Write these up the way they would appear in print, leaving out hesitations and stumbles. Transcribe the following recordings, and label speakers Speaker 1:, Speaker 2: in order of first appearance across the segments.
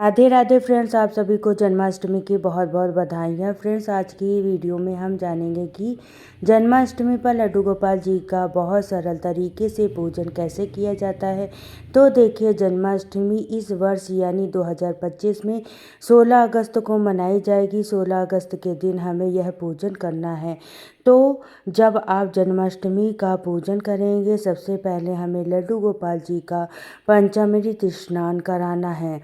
Speaker 1: Radhe Radhe friends, आप सभी को जन्माष्टमी की बहुत बहुत बधाइयाँ। फ्रेंड्स, आज की वीडियो में हम जानेंगे कि जन्माष्टमी पर लड्डू गोपाल जी का बहुत सरल तरीके से पूजन कैसे किया जाता है। तो देखिए, जन्माष्टमी इस वर्ष यानी 2025 में 16 अगस्त को मनाई जाएगी। 16 अगस्त के दिन हमें यह पूजन करना है। तो जब आप जन्माष्टमी का पूजन करेंगे, सबसे पहले हमें लड्डू गोपाल जी का पंचामृत स्नान कराना है।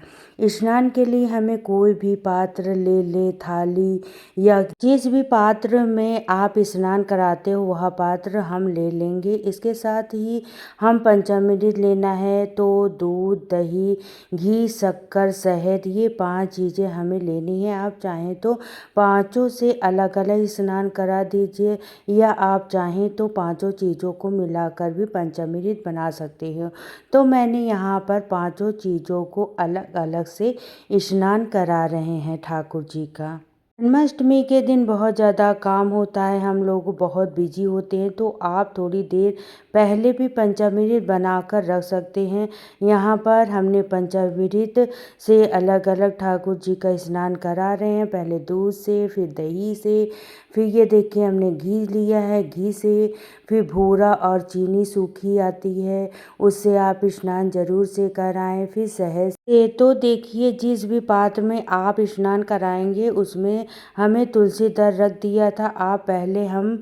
Speaker 1: स्नान के लिए हमें कोई भी पात्र ले थाली या जिस भी पात्र में आप स्नान कराते हो वह पात्र हम ले लेंगे। इसके साथ ही हम पंचामृत लेना है, तो दूध, दही, घी, शक्कर, शहद, ये 5 चीज़ें हमें लेनी है। आप चाहें तो पाँचों से अलग अलग स्नान करा दीजिए, या आप चाहें तो पाँचों चीज़ों को मिलाकर भी पंचामृत बना सकते हो। तो मैंने यहाँ पर पाँचों चीज़ों को अलग अलग से स्नान करा रहे हैं ठाकुर जी का। जन्माष्टमी के दिन बहुत ज़्यादा काम होता है, हम लोग बहुत बिजी होते हैं, तो आप थोड़ी देर पहले भी पंचामृत बनाकर रख सकते हैं। यहाँ पर हमने पंचामृत से अलग अलग ठाकुर जी का स्नान करा रहे हैं। पहले दूध से, फिर दही से, फिर ये देखिए हमने घी लिया है, घी से, फिर भूरा और चीनी सूखी आती है, उससे आप स्नान जरूर से कराएं। फिर शहद से, तो देखिए जिस भी पात्र में आप स्नान कराएंगे उसमें हमें तुलसी दर रख दिया था। आप पहले हम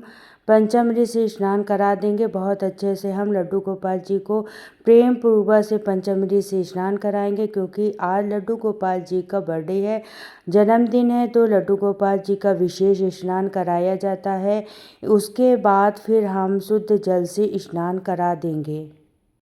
Speaker 1: पंचामृत से स्नान करा देंगे। बहुत अच्छे से हम लड्डू गोपाल जी को प्रेम पूर्वक से पंचामृत से स्नान कराएंगे, क्योंकि आज लड्डू गोपाल जी का बर्थडे है, जन्मदिन है। तो लड्डू गोपाल जी का विशेष स्नान कराया जाता है। उसके बाद फिर हम शुद्ध जल से स्नान करा देंगे।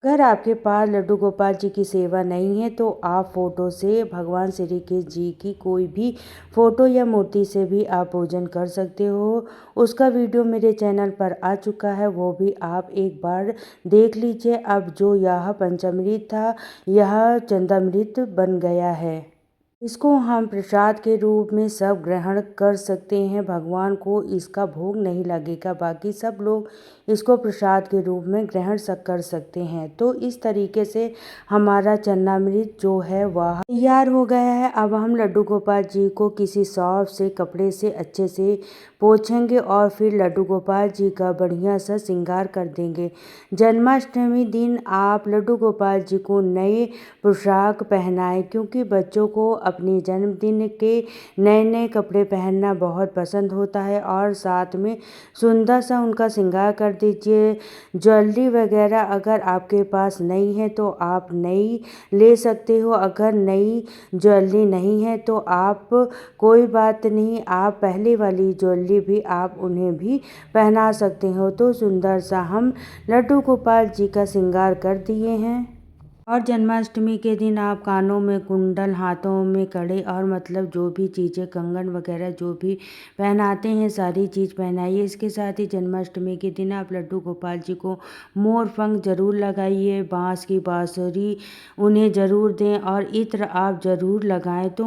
Speaker 1: अगर आपके पास लड्डू गोपाल जी की सेवा नहीं है, तो आप फ़ोटो से भगवान श्री कृष्ण जी की कोई भी फ़ोटो या मूर्ति से भी आप पूजन कर सकते हो। उसका वीडियो मेरे चैनल पर आ चुका है, वो भी आप एक बार देख लीजिए। अब जो यह पंचामृत था, यह चंदामृत बन गया है। इसको हम प्रसाद के रूप में सब ग्रहण कर सकते हैं। भगवान को इसका भोग नहीं लगेगा, बाकी सब लोग इसको प्रसाद के रूप में ग्रहण कर सकते हैं। तो इस तरीके से हमारा चन्नामृत जो है वह तैयार हो गया है। अब हम लड्डू गोपाल जी को किसी सॉफ्ट से कपड़े से अच्छे से पोंछेंगे और फिर लड्डू गोपाल जी का बढ़िया सा श्रृंगार कर देंगे। जन्माष्टमी दिन आप लड्डू गोपाल जी को नए पोशाक पहनाएं, क्योंकि बच्चों को अपने जन्मदिन के नए नए कपड़े पहनना बहुत पसंद होता है। और साथ में सुंदर सा उनका श्रृंगार कर दीजिए। ज्वेलरी वगैरह अगर आपके पास नहीं है तो आप नई ले सकते हो। अगर नई ज्वेलरी नहीं है तो आप कोई बात नहीं, आप पहले वाली ज्वेलरी भी आप उन्हें भी पहना सकते हो। तो सुंदर सा हम लड्डू गोपाल जी का श्रृंगार कर दिए हैं। और जन्माष्टमी के दिन आप कानों में कुंडल, हाथों में कड़े और मतलब जो भी चीज़ें, कंगन वगैरह जो भी पहनाते हैं, सारी चीज़ पहनाइए। इसके साथ ही जन्माष्टमी के दिन आप लड्डू गोपाल जी को मोर पंख जरूर लगाइए, बांस की बांसुरी उन्हें ज़रूर दें, और इत्र आप ज़रूर लगाएं। तो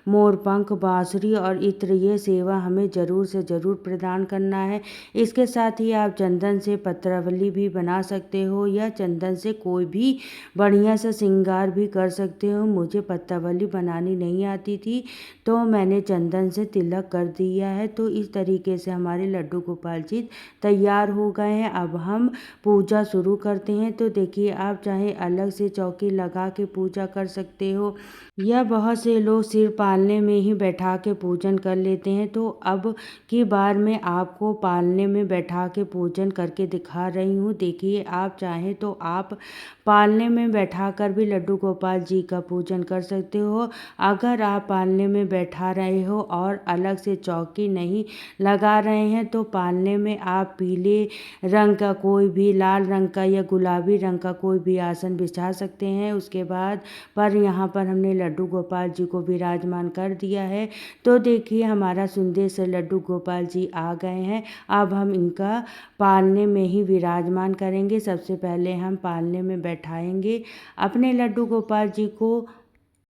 Speaker 1: मोर पंख, बांसुरी और इत्र, ये सेवा हमें ज़रूर से ज़रूर प्रदान करना है। इसके साथ ही आप चंदन से पत्रावली भी बना सकते हो, या चंदन से कोई भी बढ़िया सा श्रृंगार भी कर सकते हो। मुझे पत्तावली बनानी नहीं आती थी, तो मैंने चंदन से तिलक कर दिया है। तो इस तरीके से हमारे लड्डू गोपाल जी तैयार हो गए हैं। अब हम पूजा शुरू करते हैं। तो देखिए, आप चाहे अलग से चौकी लगा के पूजा कर सकते हो, या बहुत से लोग सिर पालने में ही बैठा के पूजन कर लेते हैं। तो अब की बार मैं आपको पालने में बैठा के पूजन करके दिखा रही हूँ। देखिए, आप चाहें तो आप पालने में बैठा कर भी लड्डू गोपाल जी का पूजन कर सकते हो। अगर आप पालने में बैठा रहे हो और अलग से चौकी नहीं लगा रहे हैं, तो पालने में आप पीले रंग का कोई भी, लाल रंग का या गुलाबी रंग का कोई भी आसन बिछा सकते हैं। उसके बाद पर यहाँ पर हमने लड्डू गोपाल जी को विराजमान कर दिया है। तो देखिए, हमारा सुंदर से लड्डू गोपाल जी आ गए हैं। अब हम इनका पालने में ही विराजमान करेंगे। सबसे पहले हम पालने में बैठाएंगे अपने लड्डू गोपाल जी को।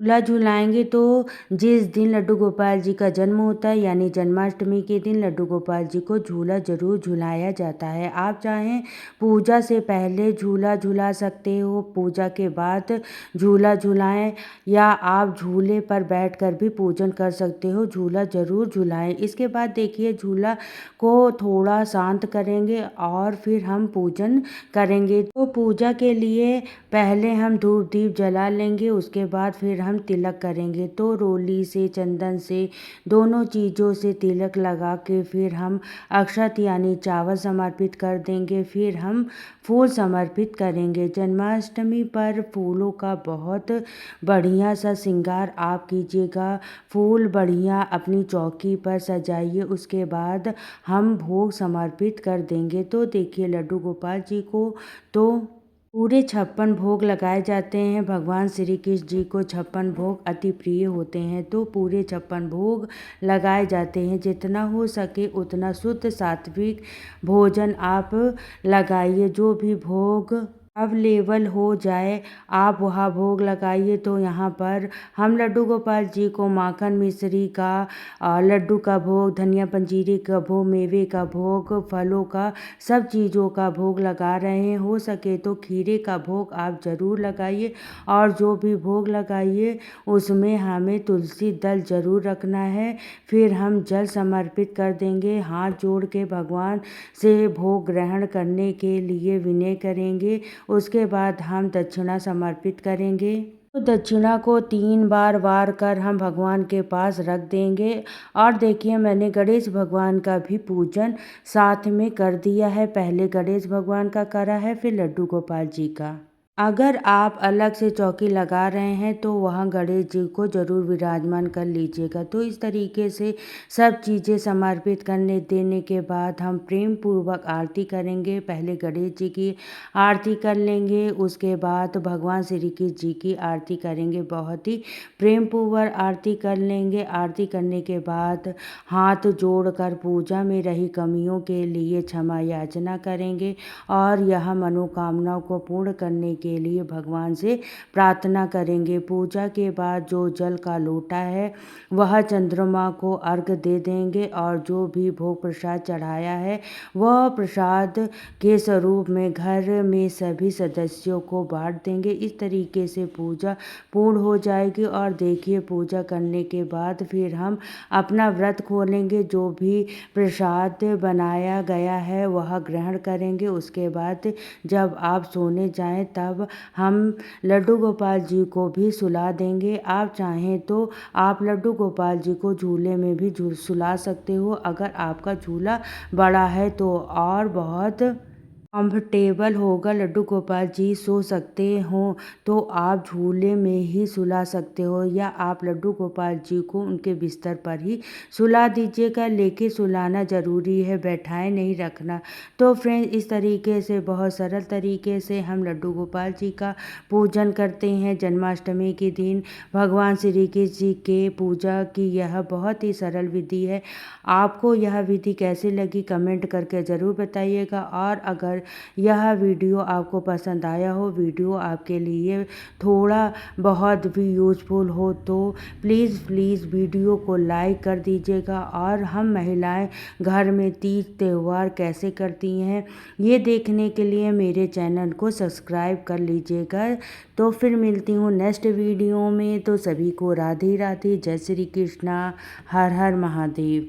Speaker 1: झूला झुलाएंगे तो जिस दिन लड्डू गोपाल जी का जन्म होता है यानी जन्माष्टमी के दिन लड्डू गोपाल जी को झूला ज़रूर झुलाया जाता है। आप चाहें पूजा से पहले झूला झुला सकते हो, पूजा के बाद झूला झुलाएं, या आप झूले पर बैठकर भी पूजन कर सकते हो। झूला ज़रूर झुलाएं। इसके बाद देखिए झूला को थोड़ा शांत करेंगे और फिर हम पूजन करेंगे। तो पूजा के लिए पहले हम धूप दीप जला लेंगे, उसके बाद फिर हम तिलक करेंगे। तो रोली से, चंदन से, दोनों चीज़ों से तिलक लगा के फिर हम अक्षत यानी चावल समर्पित कर देंगे। फिर हम फूल समर्पित करेंगे। जन्माष्टमी पर फूलों का बहुत बढ़िया सा श्रृंगार आप कीजिएगा। फूल बढ़िया अपनी चौकी पर सजाइए, उसके बाद हम भोग समर्पित कर देंगे। तो देखिए लड्डू गोपाल जी को तो पूरे 56 भोग लगाए जाते हैं। भगवान श्री कृष्ण जी को 56 भोग अति प्रिय होते हैं, तो पूरे 56 भोग लगाए जाते हैं। जितना हो सके उतना शुद्ध सात्विक भोजन आप लगाइए। जो भी भोग अवेलेबल हो जाए आप वहाँ भोग लगाइए। तो यहाँ पर हम लड्डू गोपाल जी को माखन मिश्री का लड्डू का भोग, धनिया पंजीरी का भोग, मेवे का भोग, फलों का, सब चीज़ों का भोग लगा रहे हैं। हो सके तो खीरे का भोग आप ज़रूर लगाइए, और जो भी भोग लगाइए उसमें हमें तुलसी दल ज़रूर रखना है। फिर हम जल समर्पित कर देंगे। हाथ जोड़ के भगवान से भोग ग्रहण करने के लिए विनय करेंगे। उसके बाद हम दक्षिणा समर्पित करेंगे। तो दक्षिणा को 3 बार वार कर हम भगवान के पास रख देंगे। और देखिए मैंने गणेश भगवान का भी पूजन साथ में कर दिया है। पहले गणेश भगवान का करा है, फिर लड्डू गोपाल जी का। अगर आप अलग से चौकी लगा रहे हैं तो वहाँ गणेश जी को ज़रूर विराजमान कर लीजिएगा। तो इस तरीके से सब चीज़ें समर्पित करने देने के बाद हम प्रेम पूर्वक आरती करेंगे। पहले गणेश जी की आरती कर लेंगे, उसके बाद भगवान श्री कृष्ण जी की आरती करेंगे। बहुत ही प्रेम पूर्वक आरती कर लेंगे। आरती करने के बाद हाथ जोड़कर पूजा में रही कमियों के लिए क्षमा याचना करेंगे, और यह मनोकामनाओं को पूर्ण करने के लिए भगवान से प्रार्थना करेंगे। पूजा के बाद जो जल का लोटा है वह चंद्रमा को अर्घ दे देंगे, और जो भी भोग प्रसाद चढ़ाया है वह प्रसाद के स्वरूप में घर में सभी सदस्यों को बांट देंगे। इस तरीके से पूजा पूर्ण हो जाएगी। और देखिए पूजा करने के बाद फिर हम अपना व्रत खोलेंगे। जो भी प्रसाद बनाया गया है वह ग्रहण करेंगे। उसके बाद जब आप सोने जाएं तब हम लड्डू गोपाल जी को भी सुला देंगे। आप चाहें तो आप लड्डू गोपाल जी को झूले में भी सुला सकते हो। अगर आपका झूला बड़ा है तो और बहुत कंफर्टेबल होगा, लड्डू गोपाल जी सो सकते हो, तो आप झूले में ही सुला सकते हो, या आप लड्डू गोपाल जी को उनके बिस्तर पर ही सुला दीजिएगा। लेके सुलाना ज़रूरी है, बैठाए नहीं रखना। तो फ्रेंड्स इस तरीके से बहुत सरल तरीके से हम लड्डू गोपाल जी का पूजन करते हैं। जन्माष्टमी के दिन भगवान श्री कृष्ण जी के पूजा की यह बहुत ही सरल विधि है। आपको यह विधि कैसी लगी कमेंट करके ज़रूर बताइएगा। और अगर यह वीडियो आपको पसंद आया हो, वीडियो आपके लिए थोड़ा बहुत भी यूज़फुल हो, तो प्लीज़ वीडियो को लाइक कर दीजिएगा। और हम महिलाएं घर में तीज त्यौहार कैसे करती हैं ये देखने के लिए मेरे चैनल को सब्सक्राइब कर लीजिएगा। तो फिर मिलती हूँ नेक्स्ट वीडियो में। तो सभी को राधे राधे, जय श्री कृष्णा, हर हर महादेव।